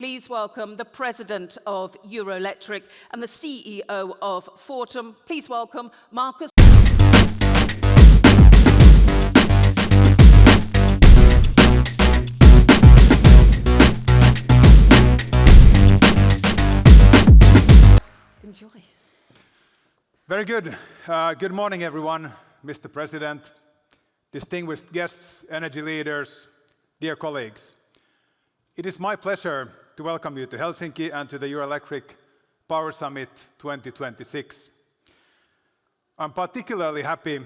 Please welcome the President of Eurelectric and the CEO of Fortum. Please welcome Markus. Enjoy. Very good. Good morning, everyone, Mr. President, distinguished guests, energy leaders, dear colleagues. It is my pleasure to welcome you to Helsinki and to the Eurelectric Power Summit 2026. I'm particularly happy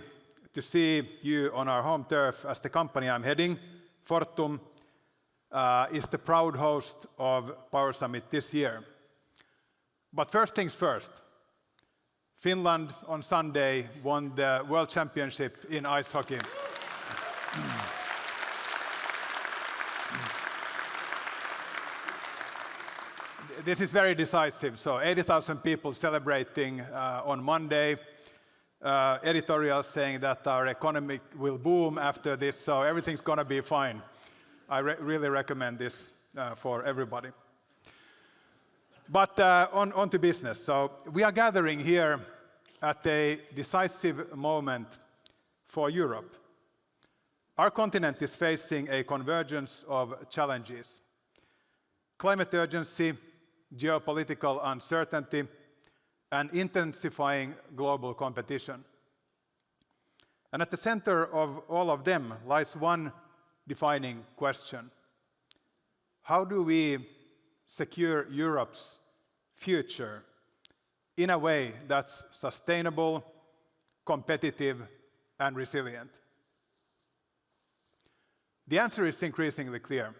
to see you on our home turf as the company I'm heading, Fortum, is the proud host of Power Summit this year. But first things first, Finland on Sunday won the World Championship in ice hockey. This is very decisive. So 80,000 people celebrating on Monday. Editorials saying that our economy will boom after this, so everything's going to be fine. I really recommend this for everybody. But on to business. So we are gathering here at a decisive moment for Europe. Our continent is facing a convergence of challenges: climate urgency, geopolitical uncertainty, and intensifying global competition. And at the center of all of them lies one defining question: how do we secure Europe's future in a way that's sustainable, competitive, and resilient? The answer is increasingly clear.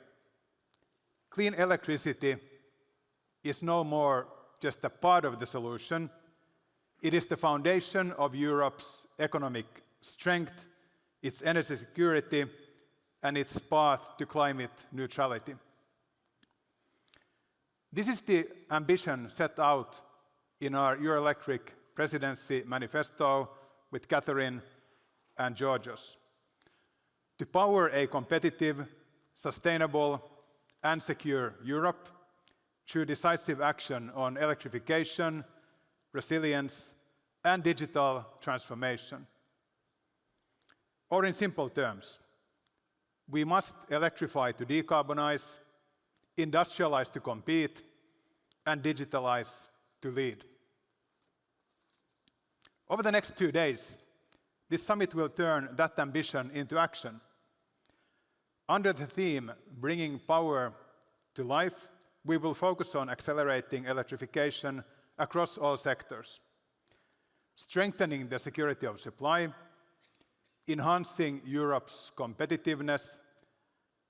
Clean electricity is no more just a part of the solution. It is the foundation of Europe's economic strength, its energy security, and its path to climate neutrality. This is the ambition set out in our Eurelectric Presidency Manifesto with Catherine and Georgios: to power a competitive, sustainable, and secure Europe through decisive action on electrification, resilience, and digital transformation. Or in simple terms, we must electrify to decarbonize, industrialize to compete, and digitalize to lead. Over the next 2 days, this summit will turn that ambition into action. Under the theme, Bringing Power to Life, we will focus on accelerating electrification across all sectors, strengthening the security of supply, enhancing Europe's competitiveness,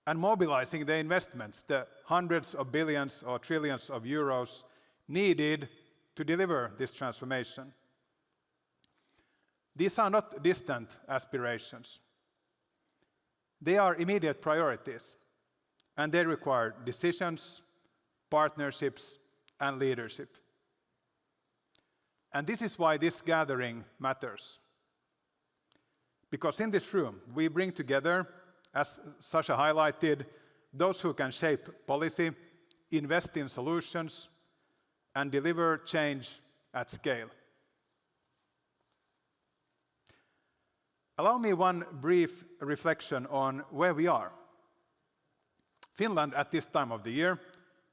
and mobilizing the investments, the hundreds of billions or trillions of euros needed to deliver this transformation. These are not distant aspirations. They are immediate priorities, and they require decisions, partnerships, and leadership. And this is why this gathering matters. Because in this room, we bring together, as Sasha highlighted, those who can shape policy, invest in solutions, and deliver change at scale. Allow me one brief reflection on where we are. Finland, at this time of the year,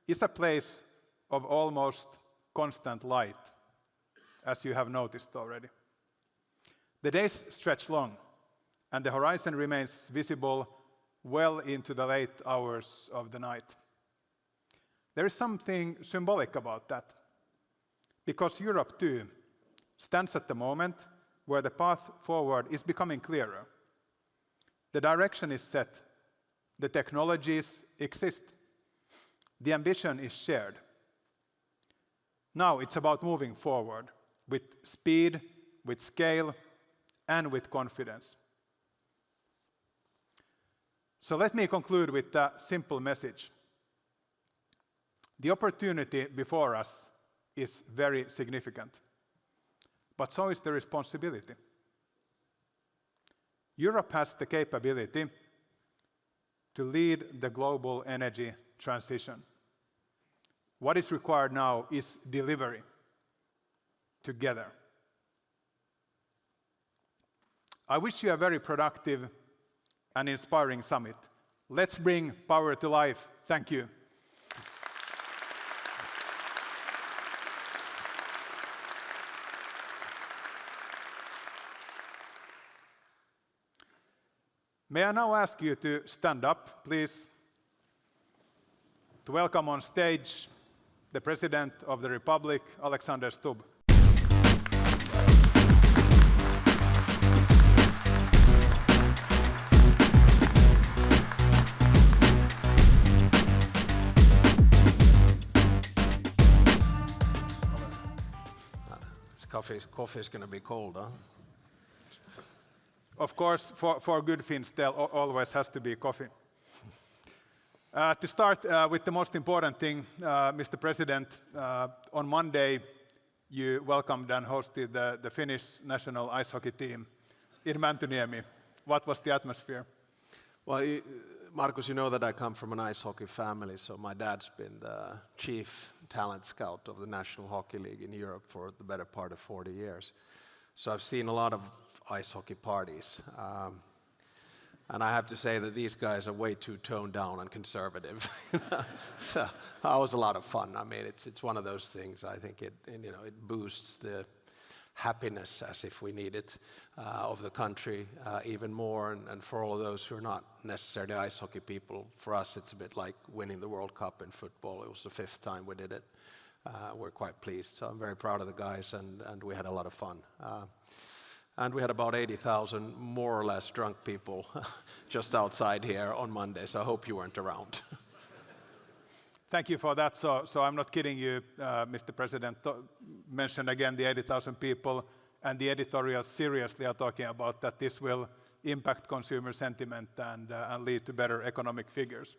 is a place of almost constant light, as you have noticed already. The days stretch long, and the horizon remains visible well into the late hours of the night. There is something symbolic about that, because Europe too stands at the moment where the path forward is becoming clearer. The direction is set, the technologies exist, the ambition is shared. Now it's about moving forward with speed, with scale, and with confidence. So let me conclude with a simple message. The opportunity before us is very significant, but so is the responsibility. Europe has the capability to lead the global energy transition. What is required now is delivery together. I wish you a very productive and inspiring summit. Let's bring power to life. Thank you. May I now ask you to stand up, please, to welcome on stage the President of the Republic, Alexander Stubb. Coffee's going to be cold, huh? Of course, for good Finns, there always has to be coffee. To start with the most important thing, Mr. President, on Monday you welcomed and hosted the Finnish national ice hockey team in Mäntyniemi. What was the atmosphere? Well, Markus, you know that I come from an ice hockey family, so my dad's been the chief talent scout of the National Hockey League in Europe for the better part of 40 years. So I've seen a lot of ice hockey parties. And I have to say that these guys are way too toned down and conservative. So that was a lot of fun. I mean, it's one of those things. I think it boosts the happiness, as if we need it, of the country even more. And for all of those who are not necessarily ice hockey people, for us it's a bit like winning the World Cup in football. It was the 5th time we did it. We're quite pleased. So I'm very proud of the guys, and we had a lot of fun. And we had about 80,000 more or less drunk people just outside here on Monday, so I hope you weren't around. Thank you for that. So I'm not kidding you, Mr. President. Mentioned again the 80,000 people, and the editorials seriously are talking about that this will impact consumer sentiment and lead to better economic figures.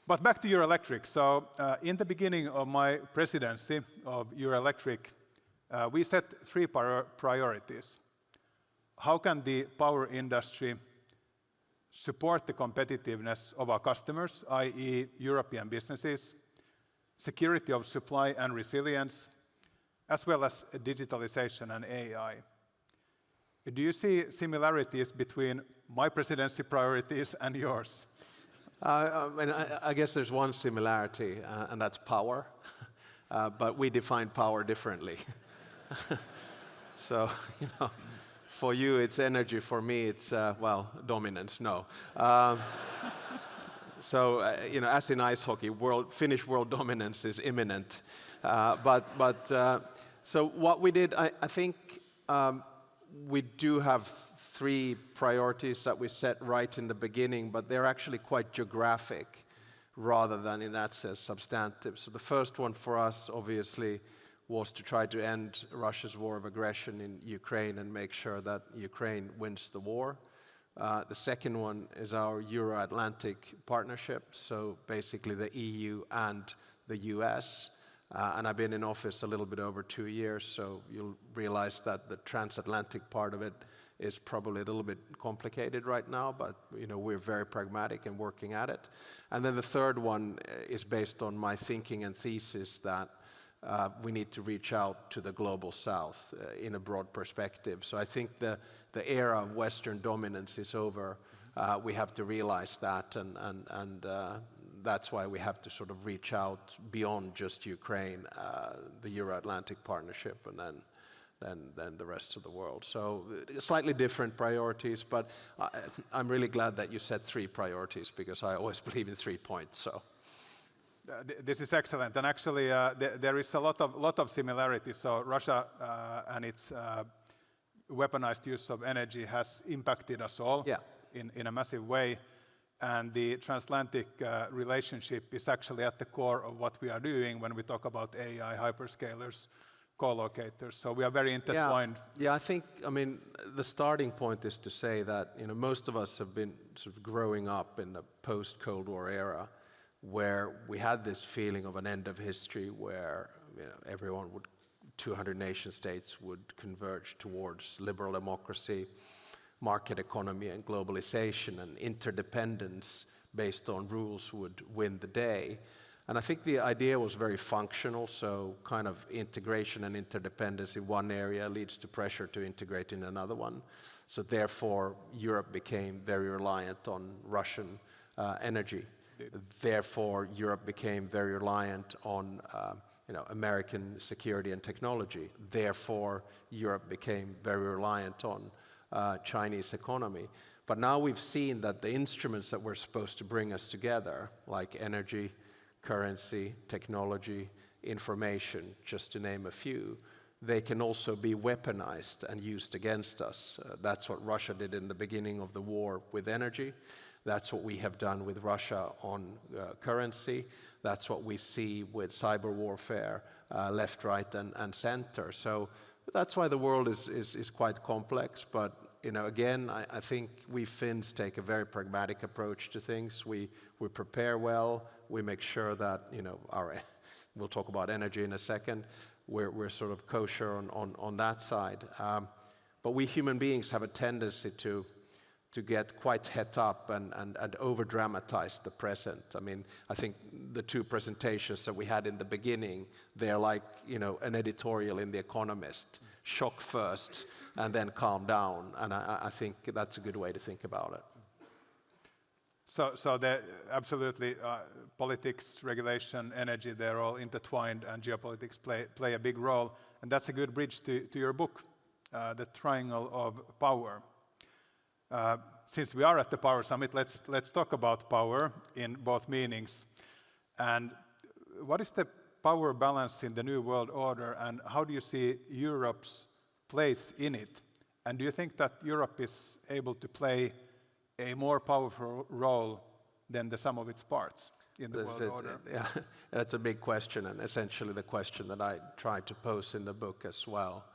But back to Eurelectric. So in the beginning of my presidency of Eurelectric, we set 3 priorities. How can the power industry support the competitiveness of our customers, i.e. European businesses, security of supply and resilience, as well as digitalization and AI? Do you see similarities between my presidency priorities and yours? I guess there's one similarity, and that's power. But we define power differently. So, for you it's energy, for me it's, dominance, no. So, as in ice hockey, Finnish world dominance is imminent. So what we did, I think we do have 3 priorities that we set right in the beginning, but they're actually quite geographic rather than in that sense substantive. So the first one for us, obviously, was to try to end Russia's war of aggression in Ukraine and make sure that Ukraine wins the war. The second one is our Euro-Atlantic partnership, so basically the EU and the US. And I've been in office a little bit over 2 years, so you'll realize that the transatlantic part of it is probably a little bit complicated right now, but we're very pragmatic and working at it. And then the third one is based on my thinking and thesis that we need to reach out to the global south in a broad perspective. So I think the era of Western dominance is over. We have to realize that, and that's why we have to sort of reach out beyond just Ukraine, the Euro-Atlantic partnership, and then the rest of the world. So slightly different priorities, but I'm really glad that you set 3 priorities, because I always believe in 3 points. So. This is excellent, and actually there is a lot of similarities. So Russia and its weaponized use of energy has impacted us all in a massive way, and the transatlantic relationship is actually at the core of what we are doing when we talk about AI, hyperscalers, co-locators. So we are very intertwined. Yeah, I mean, the starting point is to say that most of us have been sort of growing up in the post-Cold War era, where we had this feeling of an end of history, where 200 nation states would converge towards liberal democracy, market economy and globalization, and interdependence based on rules would win the day. And I think the idea was very functional, so kind of integration and interdependence in one area leads to pressure to integrate in another one. So therefore, Europe became very reliant on Russian energy. Therefore, Europe became very reliant on American security and technology. Therefore, Europe became very reliant on Chinese economy. But now we've seen that the instruments that were supposed to bring us together, like energy, currency, technology, information, just to name a few, they can also be weaponized and used against us. That's what Russia did in the beginning of the war with energy. That's what we have done with Russia on currency. That's what we see with cyber warfare, left, right, and center. So that's why the world is quite complex. But again, I think we Finns take a very pragmatic approach to things. We prepare well. We make sure that we'll talk about energy in a second. We're sort of kosher on that side. But we human beings have a tendency to get quite het up and over-dramatize the present. I mean, I think the two presentations that we had in the beginning, they're like, an editorial in The Economist. Shock first, and then calm down. And I think that's a good way to think about it. So absolutely, politics, regulation, energy, they're all intertwined, and geopolitics play a big role. And that's a good bridge to your book, The Triangle of Power. Since we are at the Power Summit, let's talk about power in both meanings. And what is the power balance in the New World Order, and how do you see Europe's place in it? And do you think that Europe is able to play a more powerful role than the sum of its parts in the world order? Yeah, that's a big question, and essentially the question that I tried to pose in the book as well.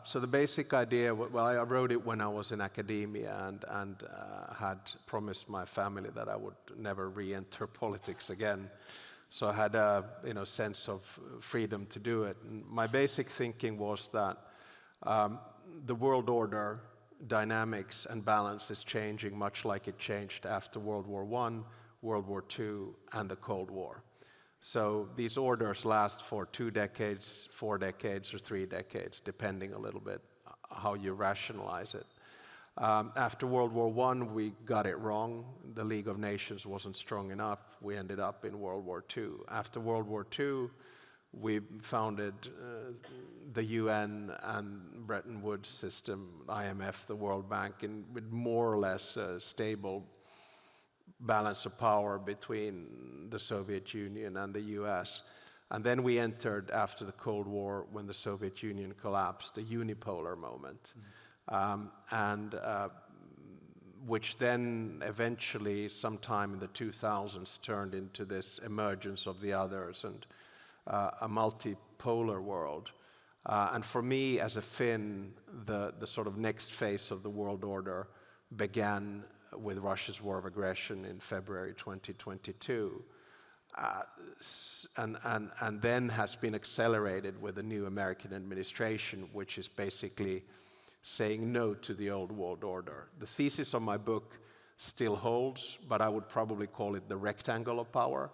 So the basic idea, well, I wrote it when I was in academia and had promised my family that I would never re-enter politics again. So I had a sense of freedom to do it. And my basic thinking was that the world order dynamics and balance is changing much like it changed after World War I, World War II, and the Cold War. So these orders last for 2 decades, 4 decades, or 3 decades, depending a little bit how you rationalize it. After World War I, we got it wrong. The League of Nations wasn't strong enough. We ended up in World War II. After World War II, we founded the UN and Bretton Woods system, IMF, the World Bank, and with more or less a stable balance of power between the Soviet Union and the US. And then we entered, after the Cold War, when the Soviet Union collapsed, the unipolar moment. Which then eventually, sometime in the 2000s, turned into this emergence of the others and a multipolar world. And for me, as a Finn, the sort of next phase of the world order began with Russia's war of aggression in February 2022, and then has been accelerated with the new American administration, which is basically saying no to the old world order. The thesis of my book still holds, but I would probably call it the rectangle of power,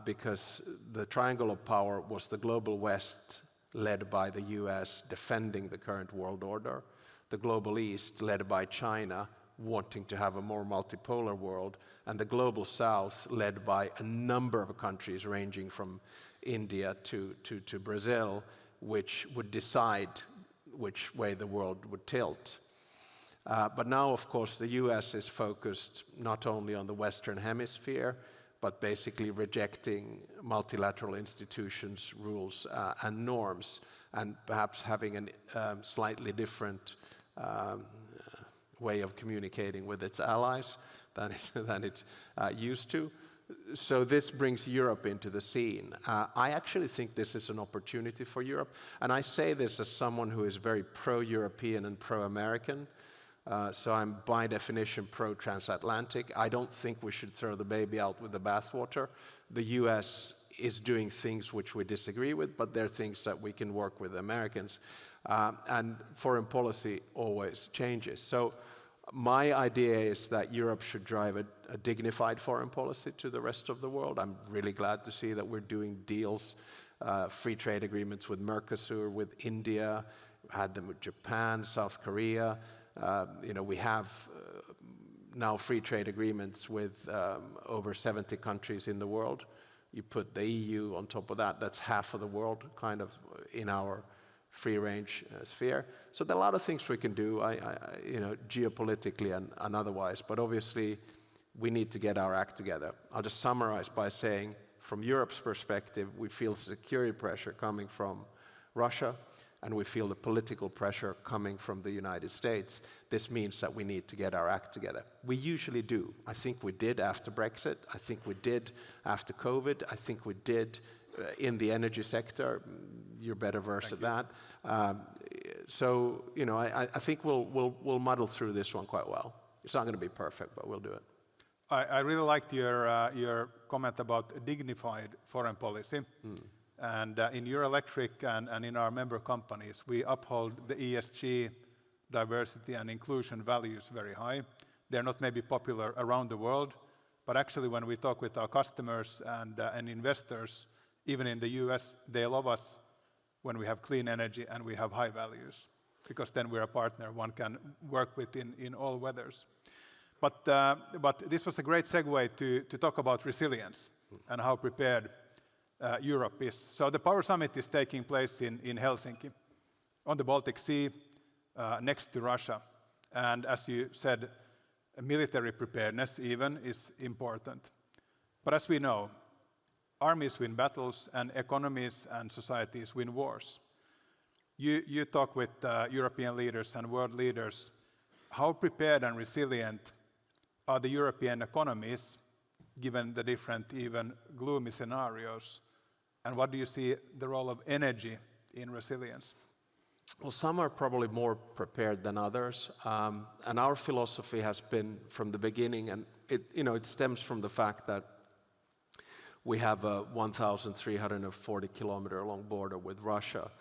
because the triangle of power was the global West led by the US defending the current world order, the global East led by China wanting to have a more multipolar world, and the global South led by a number of countries ranging from India to Brazil, which would decide which way the world would tilt. But now, of course, the US is focused not only on the Western Hemisphere, but basically rejecting multilateral institutions, rules, and norms, and perhaps having a slightly different way of communicating with its allies than it used to. So this brings Europe into the scene. I actually think this is an opportunity for Europe, and I say this as someone who is very pro-European and pro-American. So I'm by definition pro-transatlantic. I don't think we should throw the baby out with the bathwater. The US is doing things which we disagree with, but they're things that we can work with Americans. And foreign policy always changes. So My idea is that Europe should drive a dignified foreign policy to the rest of the world. I'm really glad to see that we're doing deals, free trade agreements with Mercosur, with India, had them with Japan, South Korea. We have now free trade agreements with over 70 countries in the world. You put the EU on top of that, that's half of the world kind of in our free range sphere. So there are a lot of things we can do, geopolitically and otherwise, but obviously we need to get our act together. I'll just summarize by saying, from Europe's perspective, we feel security pressure coming from Russia, and we feel the political pressure coming from the United States. This means that we need to get our act together. We usually do. I think we did after Brexit. I think we did after COVID. I think we did in the energy sector. You're better versed at that. I think we'll muddle through this one quite well. It's not going to be perfect, but we'll do it. I really liked your comment about dignified foreign policy. And in Eurelectric and in our member companies, we uphold the ESG, diversity and inclusion values very high. They're not maybe popular around the world, but actually when we talk with our customers and investors, even in the US, they love us when we have clean energy and we have high values, because then we're a partner one can work with in all weathers. But this was a great segue to talk about resilience and how prepared Europe is. So the Power Summit is taking place in Helsinki, on the Baltic Sea, next to Russia. And as you said, military preparedness even is important. But as we know, armies win battles and economies and societies win wars. You talk with European leaders and world leaders. How prepared and resilient are the European economies given the different, even gloomy scenarios? And what do you see the role of energy in resilience? Well, some are probably more prepared than others. And our philosophy has been from the beginning, and it stems from the fact that we have a 1,340 kilometer long border with Russia.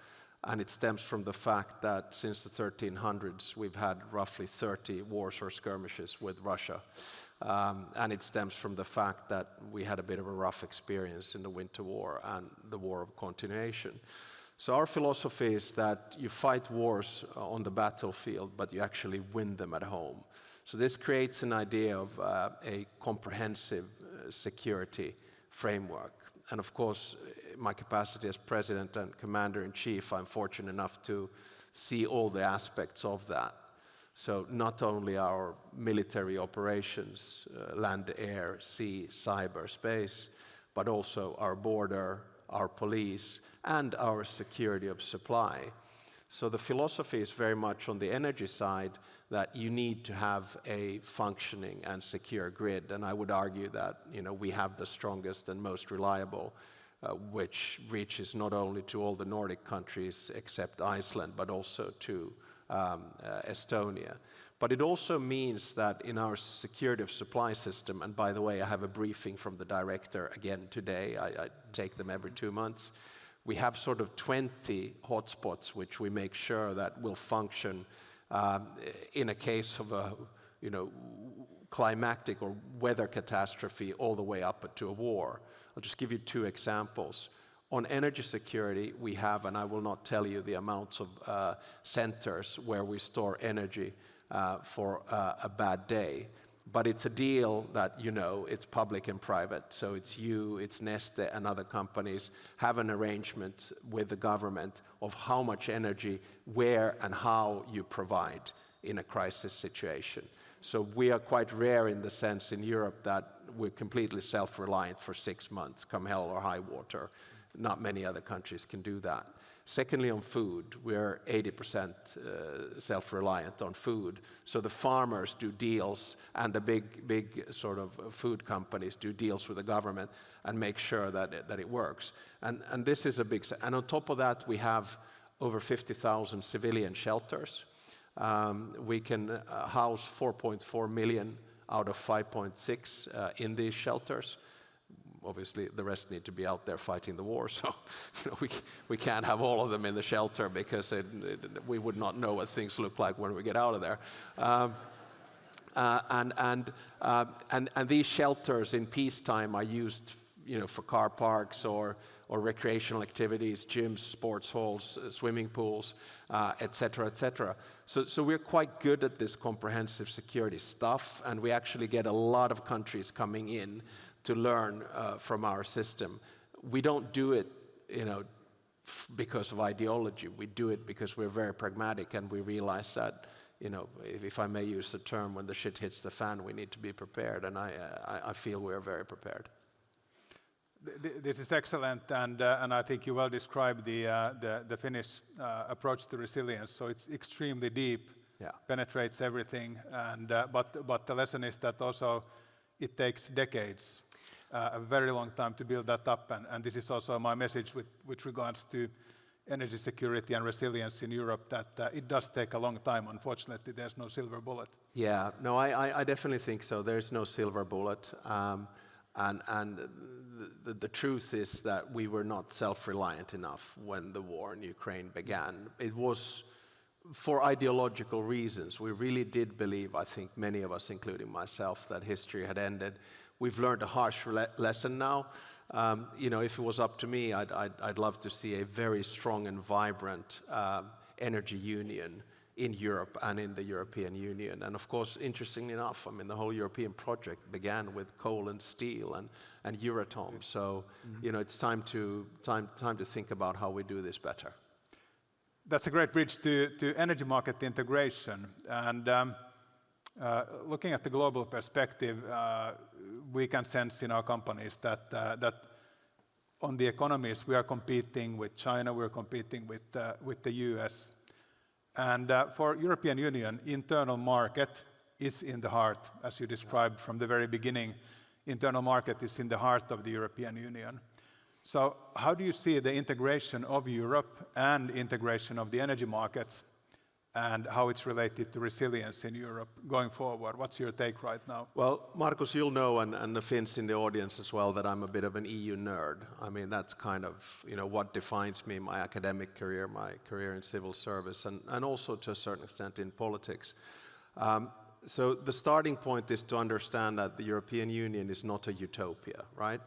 And it stems from the fact that since the 1300s, we've had roughly 30 wars or skirmishes with Russia. And it stems from the fact that we had a bit of a rough experience in the Winter War and the War of Continuation. So our philosophy is that you fight wars on the battlefield, but you actually win them at home. So this creates an idea of a comprehensive security framework. And of course, my capacity as President and Commander-in-Chief, I'm fortunate enough to see all the aspects of that. So not only our military operations, land, air, sea, cyber, space, but also our border, our police, and our security of supply. So the philosophy is very much on the energy side that you need to have a functioning and secure grid. And I would argue that we have the strongest and most reliable, which reaches not only to all the Nordic countries except Iceland, but also to Estonia. But it also means that in our security of supply system, and by the way, I have a briefing from the director again today, I take them every 2 months, we have sort of 20 hotspots which we make sure that will function in a case of a climactic or weather catastrophe all the way up to a war. I'll just give you 2 examples. On energy security, we have, and I will not tell you the amounts of centers where we store energy for a bad day, but it's a deal that it's public and private. So it's Neste and other companies have an arrangement with the government of how much energy, where and how you provide in a crisis situation. So we are quite rare in the sense in Europe that we're completely self-reliant for 6 months, come hell or high water. Not many other countries can do that. Secondly, on food, we're 80% self-reliant on food. So the farmers do deals and the big sort of food companies do deals with the government and make sure that it works. And this is a big... And on top of that, we have over 50,000 civilian shelters. We can house 4.4 million out of 5.6 in these shelters. Obviously, the rest need to be out there fighting the war, so we can't have all of them in the shelter because we would not know what things look like when we get out of there. And these shelters in peacetime are used, for car parks or recreational activities, gyms, sports halls, swimming pools, etc., etc. So we're quite good at this comprehensive security stuff, and we actually get a lot of countries coming in to learn from our system. We don't do it, because of ideology. We do it because we're very pragmatic, and we realize that, if I may use the term, when the shit hits the fan, we need to be prepared, and I feel we're very prepared. This is excellent, and I think you well described the Finnish approach to resilience. So it's extremely deep, penetrates everything, but the lesson is that also it takes decades, a very long time to build that up, and this is also my message with regards to energy security and resilience in Europe, that it does take a long time. Unfortunately, there's no silver bullet. Yeah, no, I definitely think so. There's no silver bullet. And the truth is that we were not self-reliant enough when the war in Ukraine began. It was for ideological reasons. We really did believe, I think many of us, including myself, that history had ended. We've learned a harsh lesson now. If it was up to me, I'd love to see a very strong and vibrant energy union in Europe and in the European Union. And of course, interestingly enough, the whole European project began with coal and steel and Euratom. So, it's time to think about how we do this better. That's a great bridge to energy market integration. And looking at the global perspective, we can sense in our companies that on the economies we are competing with China, we're competing with the US. And for European Union, internal market is in the heart, as you described from the very beginning. Internal market is in the heart of the European Union. So how do you see the integration of Europe and integration of the energy markets, and how it's related to resilience in Europe going forward? What's your take right now? Well, Markus, you'll know, and the Finns in the audience as well, that I'm a bit of an EU nerd. That's kind of what defines me, my academic career, my career in civil service, and also to a certain extent in politics. So the starting point is to understand that the European Union is not a utopia, right?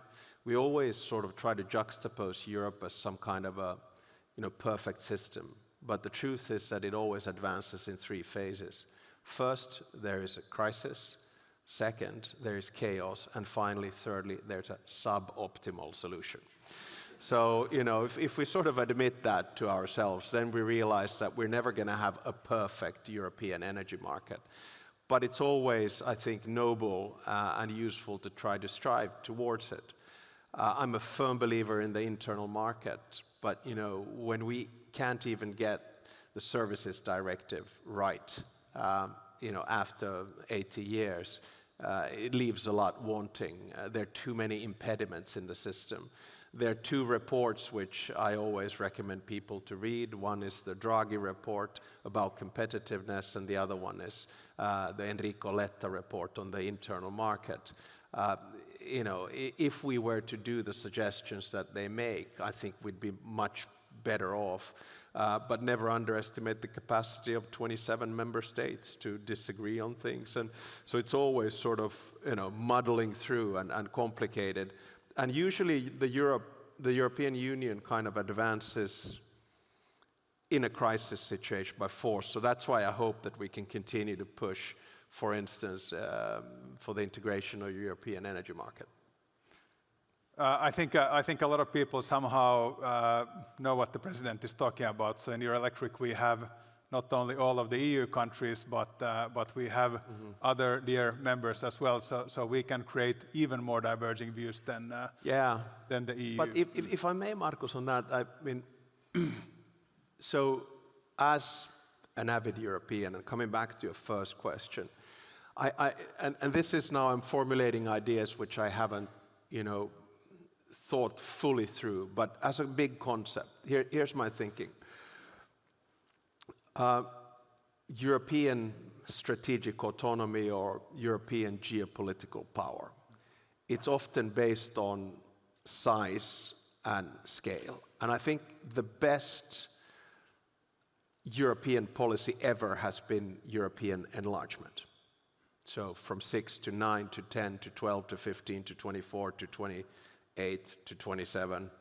We always sort of try to juxtapose Europe as some kind of a perfect system. But the truth is that it always advances in three phases. First, there is a crisis. Second, there is chaos. And finally, thirdly, there's a suboptimal solution. So, if we sort of admit that to ourselves, then we realize that we're never going to have a perfect European energy market. But it's always, I think, noble and useful to try to strive towards it. I'm a firm believer in the internal market, but when we can't even get the services directive right, after 80 years, it leaves a lot wanting. There are too many impediments in the system. There are two reports which I always recommend people to read. One is the Draghi report about competitiveness, and the other one is the Enrico Letta report on the internal market. If we were to do the suggestions that they make, I think we'd be much better off, but never underestimate the capacity of 27 member states to disagree on things. And so it's always sort of, muddling through and complicated. And usually the European Union kind of advances in a crisis situation by force. So that's why I hope that we can continue to push, for instance, for the integration of the European energy market. I think a lot of people somehow know what the president is talking about. So in Eurelectric, we have not only all of the EU countries, but we have other dear members as well. So we can create even more diverging views than the EU. But if I may, Markus, on that, so as an avid European, and coming back to your first question, and this is now I'm formulating ideas which I haven't, thought fully through, but as a big concept, here's my thinking. European strategic autonomy or European geopolitical power, it's often based on size and scale. And I think the best European policy ever has been European enlargement. So from 6 to 9 to 10 to 12 to 15 to 24 to 28 to 27.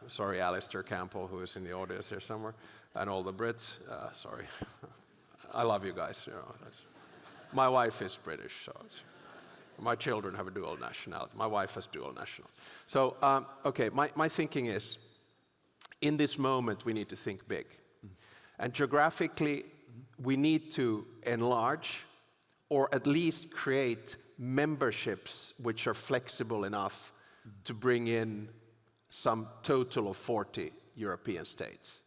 Sorry, Alistair Campbell, who is in the audience here somewhere, and all the Brits. Sorry. I love you guys. You know, my wife is British, so my children have a dual nationality. My wife has dual nationality. So, okay, my thinking is, in this moment, we need to think big. And geographically, we need to enlarge or at least create memberships which are flexible enough to bring in some total of 40 European states,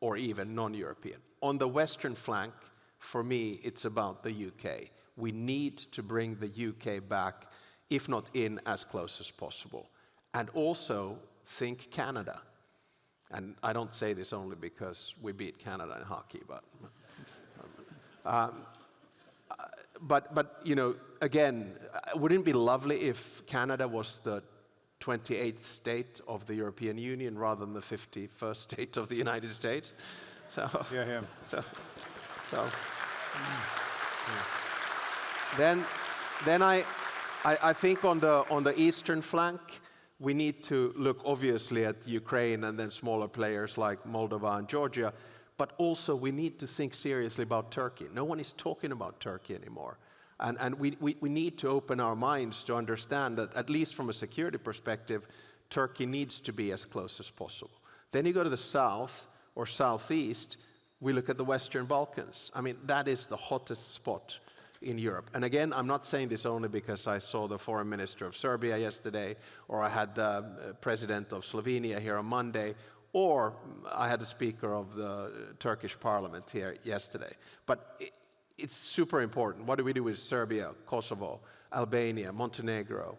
or even non-European. On the western flank, for me, it's about the UK. We need to bring the UK back, if not in, as close as possible. And also think Canada. And I don't say this only because we beat Canada in hockey, but you know, again, wouldn't it be lovely if Canada was the 28th state of the European Union rather than the 51st state of the United States? So, Yeah. so then I think on the eastern flank, we need to look obviously at Ukraine and then smaller players like Moldova and Georgia, but also we need to think seriously about Turkey. No one is talking about Turkey anymore. And we need to open our minds to understand that, at least from a security perspective, Turkey needs to be as close as possible. Then you go to the south or southeast, we look at the Western Balkans. I mean, that is the hottest spot in Europe. And again, I'm not saying this only because I saw the foreign minister of Serbia yesterday, or I had the president of Slovenia here on Monday, or I had the speaker of the Turkish parliament here yesterday. But it's super important. What do we do with Serbia, Kosovo, Albania, Montenegro,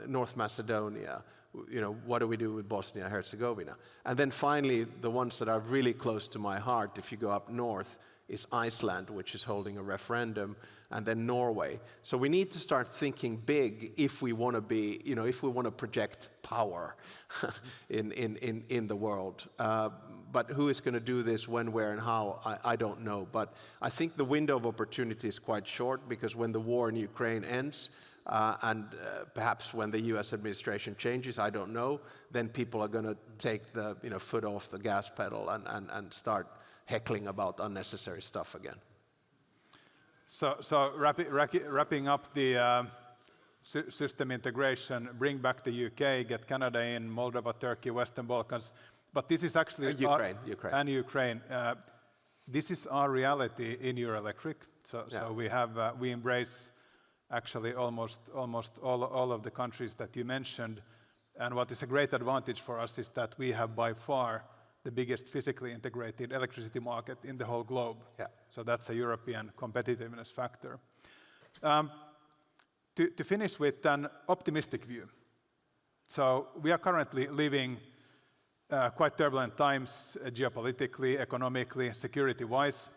North Macedonia? You know, what do we do with Bosnia and Herzegovina? And then finally, the ones that are really close to my heart, if you go up north, is Iceland, which is holding a referendum, and then Norway. So we need to start thinking big if we want to be, you know, if we want to project power in the world. But who is going to do this, when, where, and how, I don't know. But I think the window of opportunity is quite short, because when the war in Ukraine ends, and perhaps when the US administration changes, I don't know, then people are going to take the foot off the gas pedal and start heckling about unnecessary stuff again. So wrapping up the system integration, bring back the UK, get Canada in, Moldova, Turkey, Western Balkans. But this is actually Ukraine. And Ukraine. This is our reality in Eurelectric. So we embrace actually almost all of the countries that you mentioned. And what is a great advantage for us is that we have by far the biggest physically integrated electricity market in the whole globe. Yeah. So that's a European competitiveness factor. To finish with an optimistic view. So we are currently living quite turbulent times, geopolitically, economically, security-wise.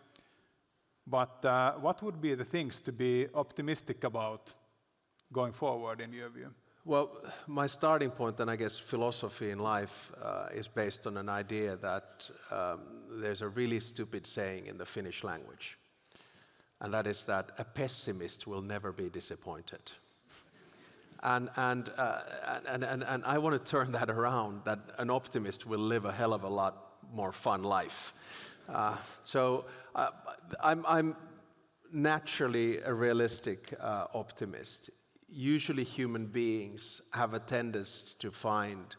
But what would be the things to be optimistic about going forward in your view? Well, my starting point, and I guess philosophy in life, is based on an idea that there's a really stupid saying in the Finnish language, and that is that a pessimist will never be disappointed. And I want to turn that around, that an optimist will live a hell of a lot more fun life. So I'm naturally a realistic optimist. Usually human beings have a tendency to find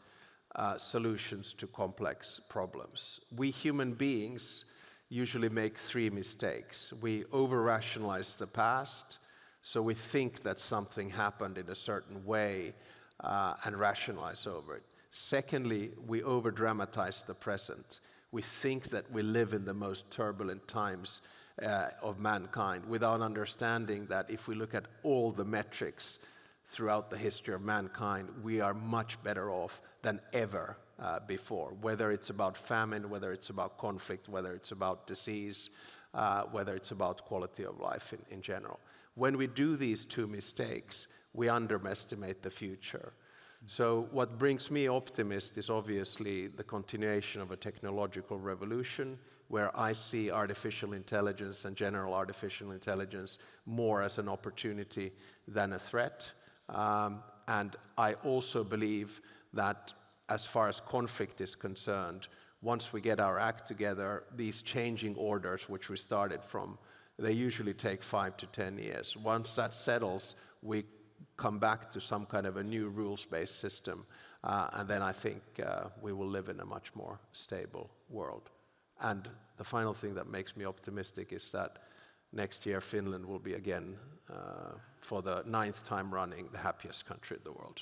solutions to complex problems. We human beings usually make three mistakes. We over-rationalize the past, so we think that something happened in a certain way and rationalize over it. Secondly, we over-dramatize the present. We think that we live in the most turbulent times of mankind, without understanding that if we look at all the metrics throughout the history of mankind, we are much better off than ever before, whether it's about famine, whether it's about conflict, whether it's about disease, whether it's about quality of life in general. When we do these two mistakes, we underestimate the future. So what brings me optimist is obviously the continuation of a technological revolution where I see artificial intelligence and general artificial intelligence more as an opportunity than a threat. And I also believe that as far as conflict is concerned, once we get our act together, these changing orders which we started from, they usually take 5 to 10 years. Once that settles, we come back to some kind of a new rules-based system, and then I think we will live in a much more stable world. And the final thing that makes me optimistic is that next year Finland will be again, for the 9th time running, the happiest country in the world.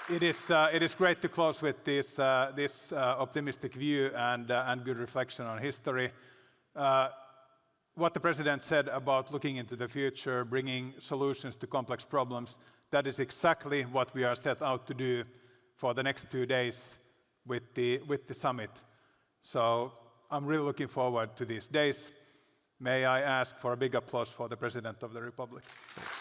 It is great to close with this optimistic view and good reflection on history. What the President said about looking into the future, bringing solutions to complex problems, that is exactly what we are set out to do for the next 2 days with the summit. So I'm really looking forward to these days. May I ask for a big applause for the President of the Republic. Thanks.